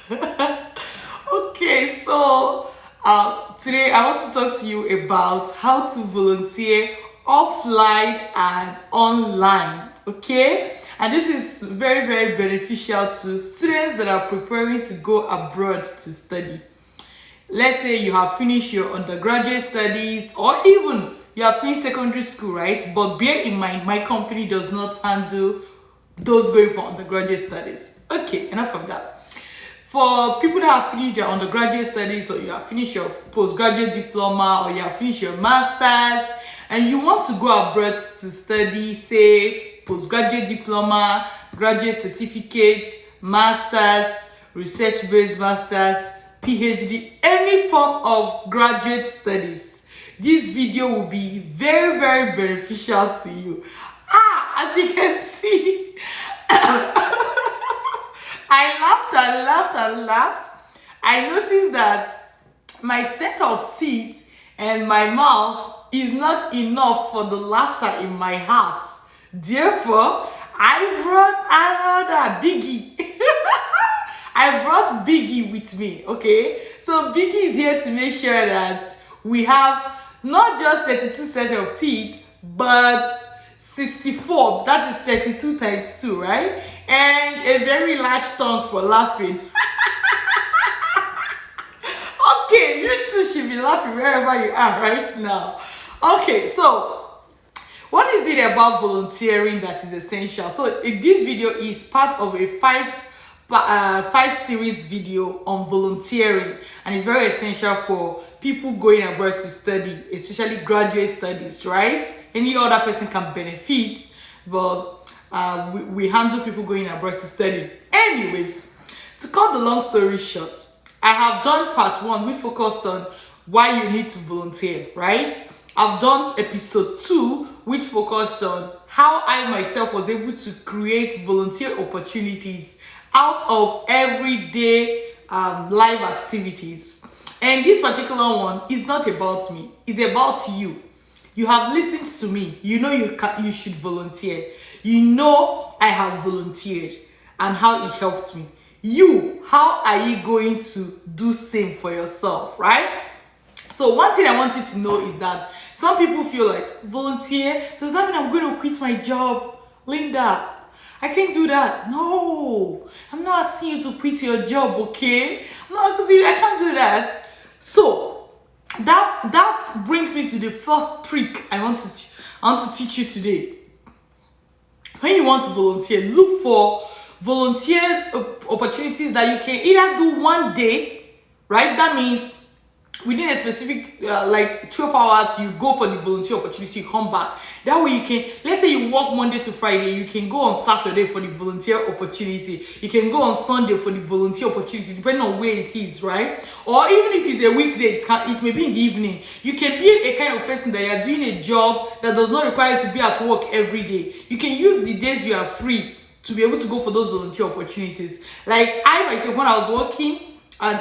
Okay, so today I want to talk to you about how to volunteer offline and online. Okay, and this is very, very beneficial to students that are preparing to go abroad to study. Let's say you have finished your undergraduate studies, or even you have finished secondary school, right? But bear in mind, my company does not handle those going for undergraduate studies. Okay, enough of that. For people that have finished their undergraduate studies, or you have finished your postgraduate diploma, or you have finished your masters, and you want to go abroad to study, say postgraduate diploma, graduate certificate, masters, research-based masters, PhD, any form of graduate studies, this video will be very, very beneficial to you. As you can see, I laughed and laughed and laughed. I noticed that my set of teeth and my mouth is not enough for the laughter in my heart. Therefore, I brought another Biggie. I brought Biggie with me, okay? So Biggie is here to make sure that we have not just 32 sets of teeth, but 64. That is 32 times 2, right? And a very large tongue for laughing. Okay, you two should be laughing wherever you are right now. Okay, so what is it about volunteering that is essential? So this video is part of a five series video on volunteering, and it's very essential for people going abroad to study, especially graduate studies, right? Any other person can benefit, but we handle people going abroad to study. Anyways, to cut the long story short, I have done part 1. We focused on why you need to volunteer, right? I've done episode 2, which focused on how I myself was able to create volunteer opportunities out of everyday live activities. And this particular one is not about me, it's about you. You have listened to me, you know you should volunteer. You know I have volunteered and how it helped me. You, how are you going to do same for yourself, right? So one thing I want you to know is that some people feel like, volunteer, does that mean I'm going to quit my job? Linda, I can't do that. No, I'm not asking you to quit your job, okay? I'm not asking you, I can't do that. So that brings me to the first trick I want to teach you today. When you want to volunteer, look for volunteer opportunities that you can either do one day, right? That means within a specific like 12 hours, you go for the volunteer opportunity, you come back. That way you can, let's say you work Monday to Friday, you can go on Saturday for the volunteer opportunity. You can go on Sunday for the volunteer opportunity, depending on where it is, right? Or even if it's a weekday, it may be in the evening. You can be a kind of person that you are doing a job that does not require you to be at work every day. You can use the days you are free to be able to go for those volunteer opportunities. Like I myself, when I was working, and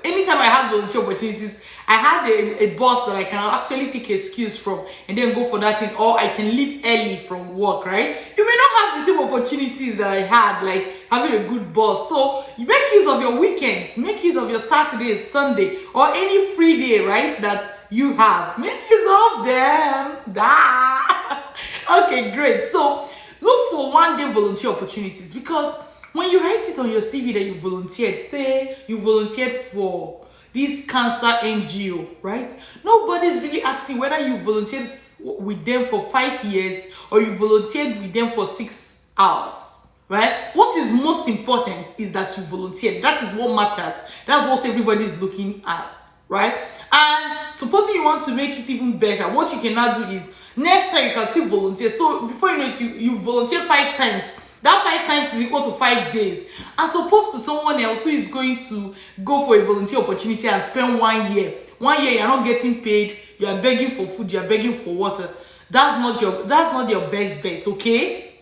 anytime I had volunteer opportunities, I had a boss that I can actually take excuse from and then go for that thing, or I can leave early from work, right? You may not have the same opportunities that I had, like having a good boss. So you make use of your weekends, make use of your Saturday, Sunday, or any free day, right, that you have. Make use of them. Okay, great. So look for one day volunteer opportunities, because when you write it on your CV that you volunteered, say you volunteered for this cancer NGO, right? Nobody's really asking whether you volunteered with them for 5 years or you volunteered with them for 6 hours, right? What is most important is that you volunteered. That is what matters. That's what everybody is looking at, right? And supposing you want to make it even better, what you can now do is next time you can still volunteer. So before you know it, you volunteer 5 times. That 5 times is equal to 5 days, as opposed to someone else who is going to go for a volunteer opportunity and spend 1 year. 1 year you're not getting paid, you are begging for food, you are begging for water. That's not your best bet, okay?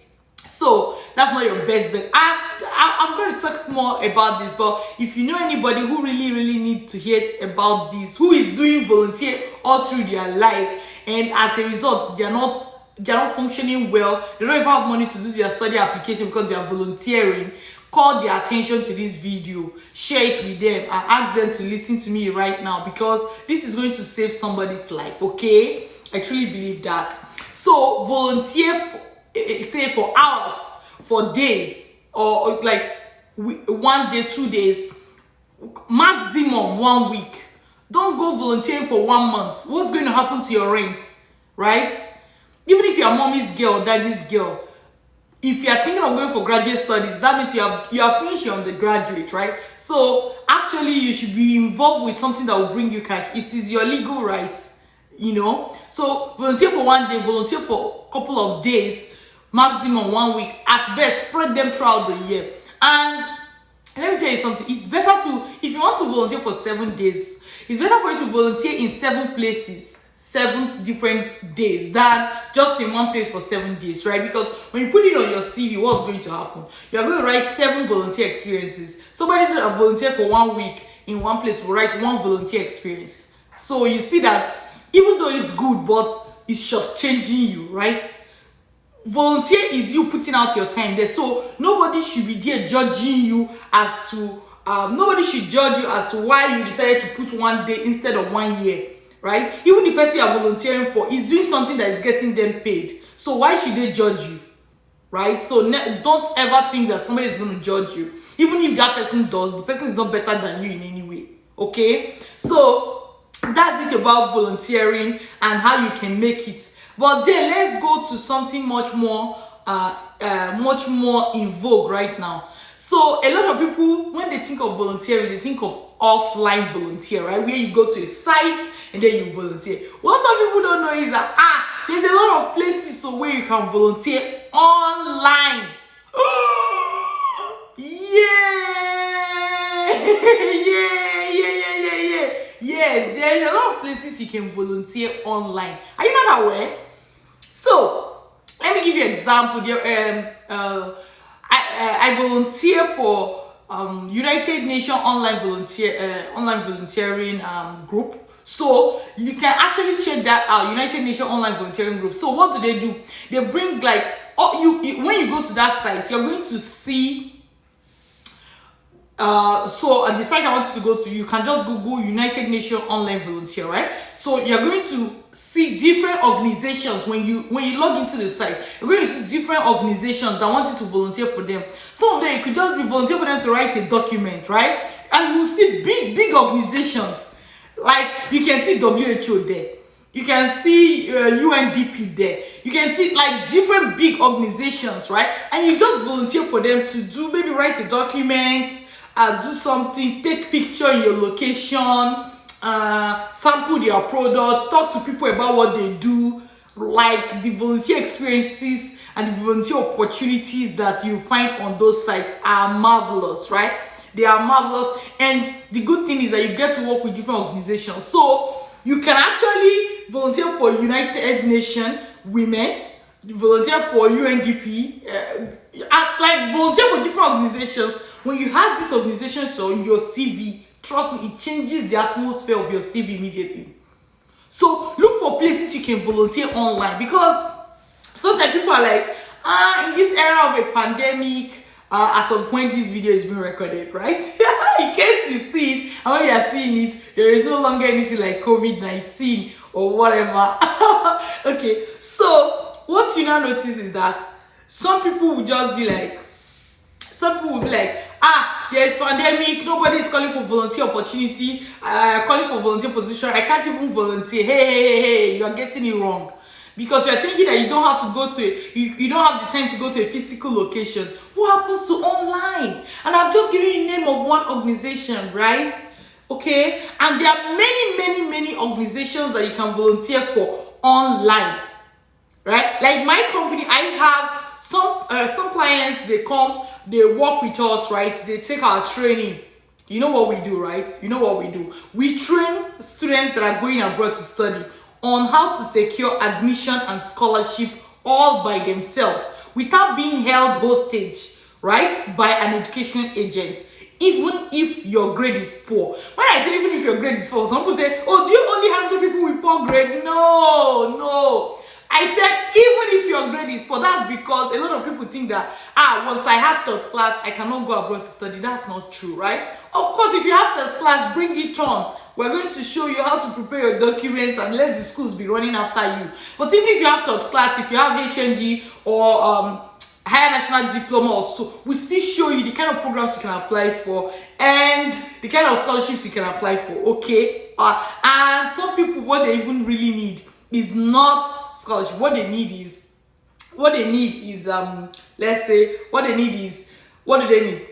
So that's not your best bet. I'm going to talk more about this, but if you know anybody who really need to hear about this, who is doing volunteer all through their life, and as a result they're not functioning well, they don't even have money to do their study application because they are volunteering, call their attention to this video, share it with them, and ask them to listen to me right now, because this is going to save somebody's life. Okay, I truly believe that. So volunteer say for hours, for days, or like 1 day, 2 days, maximum 1 week. Don't go volunteering for 1 month. What's going to happen to your rent, right? Even if you're mommy's girl, daddy's girl, if you are thinking of going for graduate studies, that means you have finished your undergraduate, right? So actually you should be involved with something that will bring you cash. It is your legal rights, you know. So volunteer for 1 day, volunteer for a couple of days, maximum 1 week. At best, spread them throughout the year. And let me tell you something, it's better to, if you want to volunteer for 7 days, it's better for you to volunteer in 7 places, 7 different days, than just in one place for 7 days, right? Because when you put it on your CV, what's going to happen? You're going to write 7 volunteer experiences. Somebody that volunteered for 1 week in one place will write 1 volunteer experience. So you see that even though it's good, but it's short-changing you, right? Volunteer is you putting out your time there. So nobody should be there judging you as to, nobody should judge you as to why you decided to put 1 day instead of 1 year. Right? Even the person you are volunteering for is doing something that is getting them paid. So why should they judge you? Right? So don't ever think that somebody is going to judge you. Even if that person does, the person is not better than you in any way. Okay? So that's it about volunteering and how you can make it. But then let's go to something much more in vogue right now. So a lot of people, when they think of volunteering, they think of offline volunteer, right? Where you go to a site and then you volunteer. What some people don't know is that there's a lot of places so where you can volunteer online. Yeah. Yes, there's a lot of places you can volunteer online. Are you not aware? So let me give you an example. I volunteer for United Nations online volunteering group. So you can actually check that out, United Nations online volunteering group. So what do? They bring like, when you go to that site, you're going to see. So the site I want you to go to, you can just Google United Nations online volunteer, right? So you're going to see different organizations when you log into the site. You're going to see different organizations that want you to volunteer for them. Some of them you could just be volunteer for them to write a document, right? And you see big organizations, like you can see WHO there, you can see UNDP there, you can see like different big organizations, right? And you just volunteer for them to do, maybe write a document, do something, take picture in your location, sample their products, talk to people about what they do. Like the volunteer experiences and the volunteer opportunities that you find on those sites are marvelous, right? They are marvelous, and the good thing is that you get to work with different organizations. So you can actually volunteer for United Nations Women, volunteer for UNDP, like volunteer for different organizations. When you have these organizations on your CV, trust me, it changes the atmosphere of your CV immediately. So look for places you can volunteer online, because sometimes people are like, in this era of a pandemic, as of when this video is being recorded, right? In case you see it, and when you are seeing it, there is no longer anything like COVID-19 or whatever. Okay, so what you now notice is that some people will just be like, there is pandemic, nobody is calling for volunteer opportunity, calling for volunteer position, I can't even volunteer. Hey, you are getting it wrong. Because you are thinking that you don't have to go to you don't have the time to go to a physical location. What happens to online? And I've just given you the name of one organization, right? Okay, and there are many organizations that you can volunteer for online, right? Like my company, I have some clients, they come, they work with us, right? They take our training. You know what we do, right? You know what we do. We train students that are going abroad to study on how to secure admission and scholarship all by themselves without being held hostage, right, by an education agent, even if your grade is poor. When I say even if your grade is poor, some people say, oh, do you only handle people with poor grade? No. I said even if your grade is poor, that's because a lot of people think that once I have third class, I cannot go abroad to study. That's not true, right? Of course, if you have first class, bring it on. We're going to show you how to prepare your documents and let the schools be running after you. But even if you have third class, if you have HND or higher national diploma or so, we still show you the kind of programs you can apply for and the kind of scholarships you can apply for, okay? And some people, what they even really need is not scholarship. What they need is let's say what do they need?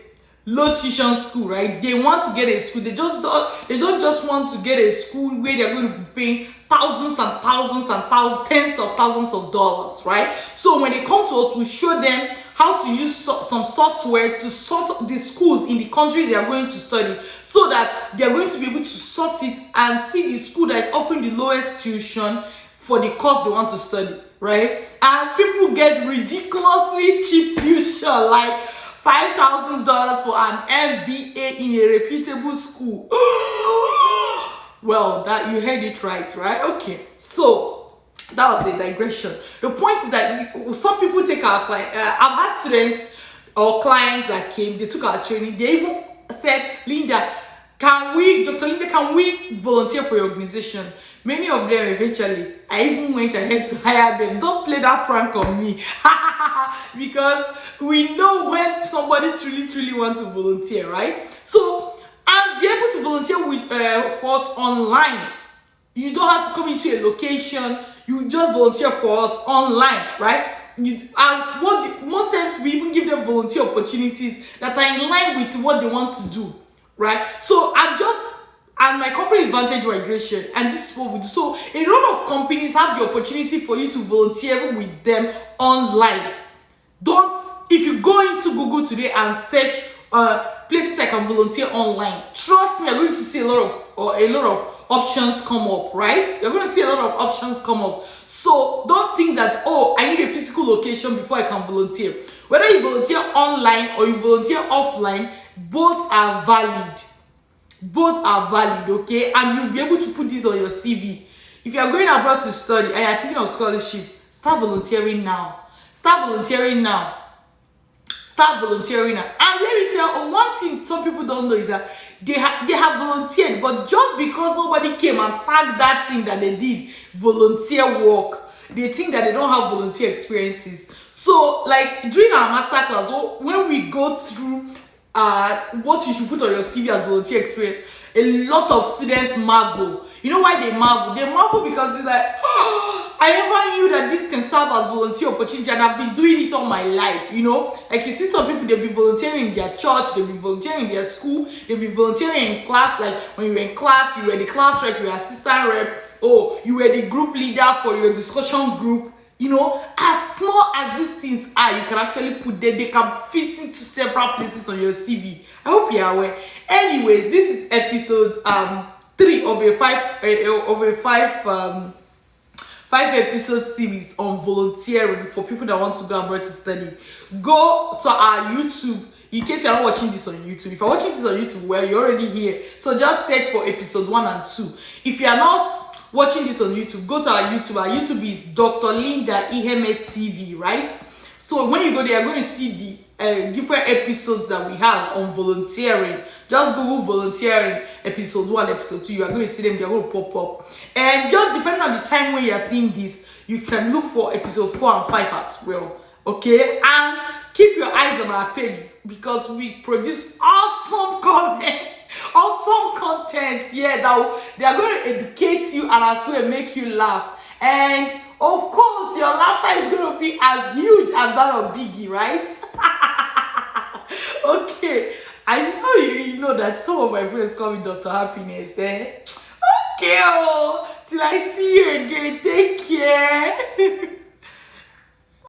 Low tuition school, right? They want to get a school. They don't just want to get a school where they're going to be paying thousands and thousands and thousands, tens of thousands of dollars, right? So when they come to us, we show them how to use some software to sort the schools in the countries they are going to study, so that they are going to be able to sort it and see the school that is offering the lowest tuition for the course they want to study, right? And people get ridiculously cheap tuition, like $5,000 for an MBA in a reputable school. Well, that you heard it right? Okay, so that was a digression. The point is that some people take our client. I've had students or clients that came, they took our training, they even said, Linda, Dr. Linda, can we volunteer for your organization? Many of them eventually, I even went ahead to hire them. Don't play that prank on me. Because we know when somebody truly wants to volunteer, right? So, and they're able to volunteer with for us online. You don't have to come into a location. You just volunteer for us online, right? Most times we even give them volunteer opportunities that are in line with what they want to do, right? So and my company is Vantage Migration, and this is what we do. So a lot of companies have the opportunity for you to volunteer with them online. If you go into Google today and search places I can volunteer online, trust me, you're going to see a lot of options come up, right? You're going to see a lot of options come up. So don't think that, I need a physical location before I can volunteer. Whether you volunteer online or you volunteer offline, both are valid. Okay? And you'll be able to put this on your CV. If you are going abroad to study and you're thinking of scholarship, start volunteering now. And let me tell one thing some people don't know is that they have volunteered, but just because nobody came and tagged that thing that they did volunteer work, they think that they don't have volunteer experiences. So like during our master class, when we go through what you should put on your CV as volunteer experience, a lot of students marvel. You know why they marvel? They marvel because it's like, I never knew that this can serve as volunteer opportunity, and I've been doing it all my life. You know, like you see some people, they'll be volunteering in their church, they'll be volunteering in their school, they'll be volunteering in class. Like when you were in class, you were the class rep, you were assistant rep, or you were the group leader for your discussion group. You know, as small as these things are, you can actually put them, they can fit into several places on your CV. I hope you're aware. Anyways, this is episode 3 of a five episode series on volunteering for people that want to go abroad to study. Go to our YouTube. In case you're not watching this on YouTube, if you're watching this on YouTube, well, you're already here. So just search for episode 1 and 2. If you are not watching this on YouTube, go to our YouTube. Our YouTube is Dr. Linda Iheme TV, right? So when you go there, you're going to see the different episodes that we have on volunteering. Just Google volunteering episode 1, episode 2. You are going to see them. They're going to pop up. And just depending on the time when you are seeing this, you can look for episode 4 and 5 as well. Okay? And keep your eyes on our page because we produce awesome content, yeah, that they are going to educate you and as well make you laugh. And of course, your laughter is going to be as huge as that of Biggie, right? Okay, I know you know that some of my friends call me Dr. Happiness, eh? Okay, till I see you again, take care.